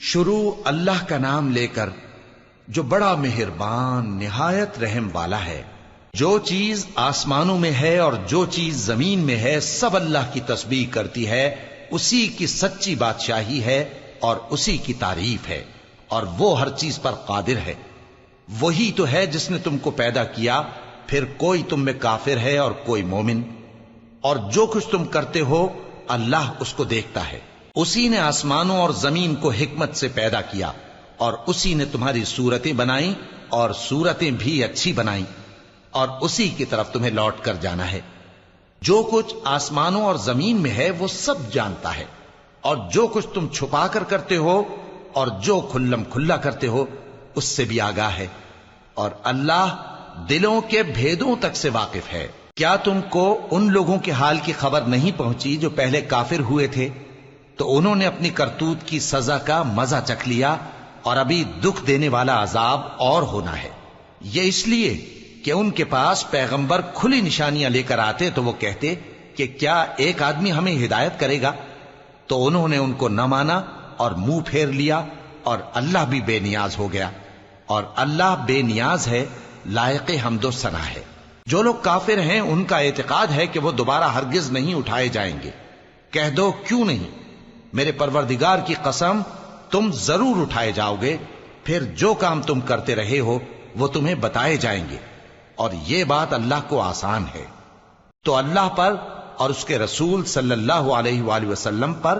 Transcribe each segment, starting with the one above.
شروع اللہ کا نام لے کر جو بڑا مہربان نہایت رحم والا ہے۔ جو چیز آسمانوں میں ہے اور جو چیز زمین میں ہے سب اللہ کی تسبیح کرتی ہے، اسی کی سچی بادشاہی ہے اور اسی کی تعریف ہے، اور وہ ہر چیز پر قادر ہے۔ وہی تو ہے جس نے تم کو پیدا کیا، پھر کوئی تم میں کافر ہے اور کوئی مومن، اور جو کچھ تم کرتے ہو اللہ اس کو دیکھتا ہے۔ اسی نے آسمانوں اور زمین کو حکمت سے پیدا کیا، اور اسی نے تمہاری صورتیں بنائیں اور صورتیں بھی اچھی بنائیں، اور اسی کی طرف تمہیں لوٹ کر جانا ہے۔ جو کچھ آسمانوں اور زمین میں ہے وہ سب جانتا ہے، اور جو کچھ تم چھپا کر کرتے ہو اور جو کھلم کھلا کرتے ہو اس سے بھی آگاہ ہے، اور اللہ دلوں کے بھیدوں تک سے واقف ہے۔ کیا تم کو ان لوگوں کے حال کی خبر نہیں پہنچی جو پہلے کافر ہوئے تھے؟ تو انہوں نے اپنی کرتوت کی سزا کا مزہ چکھ لیا، اور ابھی دکھ دینے والا عذاب اور ہونا ہے۔ یہ اس لیے کہ ان کے پاس پیغمبر کھلی نشانیاں لے کر آتے تو وہ کہتے کہ کیا ایک آدمی ہمیں ہدایت کرے گا؟ تو انہوں نے ان کو نہ مانا اور منہ پھیر لیا، اور اللہ بھی بے نیاز ہو گیا، اور اللہ بے نیاز ہے، لائق حمد و ثنا ہے۔ جو لوگ کافر ہیں ان کا اعتقاد ہے کہ وہ دوبارہ ہرگز نہیں اٹھائے جائیں گے۔ کہہ دو کیوں نہیں؟ میرے پروردگار کی قسم تم ضرور اٹھائے جاؤ گے، پھر جو کام تم کرتے رہے ہو وہ تمہیں بتائے جائیں گے، اور یہ بات اللہ کو آسان ہے۔ تو اللہ پر اور اس کے رسول صلی اللہ علیہ وآلہ وسلم پر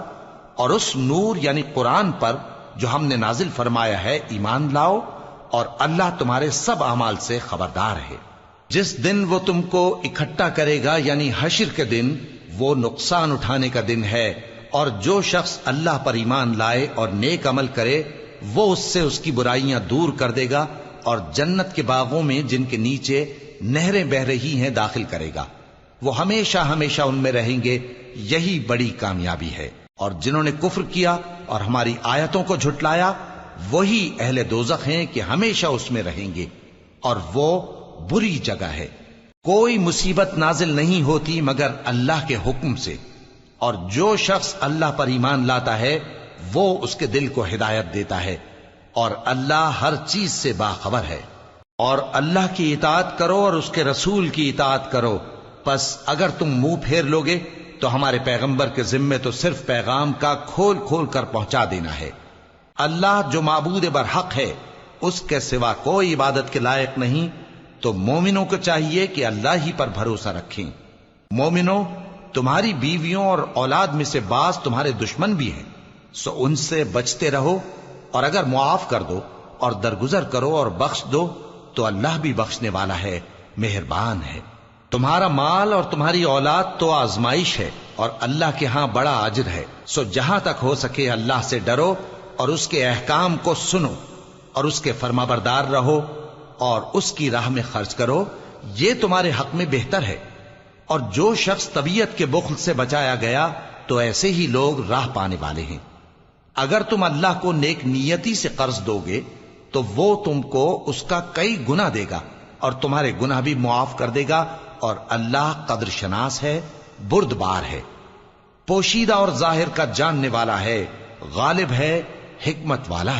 اور اس نور یعنی قرآن پر جو ہم نے نازل فرمایا ہے ایمان لاؤ، اور اللہ تمہارے سب اعمال سے خبردار ہے۔ جس دن وہ تم کو اکٹھا کرے گا یعنی حشر کے دن، وہ نقصان اٹھانے کا دن ہے، اور جو شخص اللہ پر ایمان لائے اور نیک عمل کرے وہ اس سے اس کی برائیاں دور کر دے گا، اور جنت کے باغوں میں جن کے نیچے نہریں بہ رہی ہیں داخل کرے گا۔ وہ ہمیشہ ہمیشہ ان میں رہیں گے، یہی بڑی کامیابی ہے۔ اور جنہوں نے کفر کیا اور ہماری آیتوں کو جھٹلایا وہی اہل دوزخ ہیں کہ ہمیشہ اس میں رہیں گے، اور وہ بری جگہ ہے۔ کوئی مصیبت نازل نہیں ہوتی مگر اللہ کے حکم سے، اور جو شخص اللہ پر ایمان لاتا ہے وہ اس کے دل کو ہدایت دیتا ہے، اور اللہ ہر چیز سے باخبر ہے۔ اور اللہ کی اطاعت کرو اور اس کے رسول کی اطاعت کرو، پس اگر تم منہ پھیر لوگے تو ہمارے پیغمبر کے ذمے تو صرف پیغام کا کھول کھول کر پہنچا دینا ہے۔ اللہ جو معبود برحق ہے اس کے سوا کوئی عبادت کے لائق نہیں، تو مومنوں کو چاہیے کہ اللہ ہی پر بھروسہ رکھیں۔ مومنوں، تمہاری بیویوں اور اولاد میں سے بعض تمہارے دشمن بھی ہیں، سو ان سے بچتے رہو، اور اگر معاف کر دو اور درگزر کرو اور بخش دو تو اللہ بھی بخشنے والا ہے، مہربان ہے۔ تمہارا مال اور تمہاری اولاد تو آزمائش ہے، اور اللہ کے ہاں بڑا اجر ہے، سو جہاں تک ہو سکے اللہ سے ڈرو اور اس کے احکام کو سنو، اور اس کے فرمانبردار رہو، اور اس کی راہ میں خرچ کرو، یہ تمہارے حق میں بہتر ہے۔ اور جو شخص طبیعت کے بخل سے بچایا گیا تو ایسے ہی لوگ راہ پانے والے ہیں۔ اگر تم اللہ کو نیک نیتی سے قرض دو گے تو وہ تم کو اس کا کئی گنا دے گا، اور تمہارے گناہ بھی معاف کر دے گا، اور اللہ قدر شناس ہے، بردبار ہے، پوشیدہ اور ظاہر کا جاننے والا ہے، غالب ہے، حکمت والا ہے۔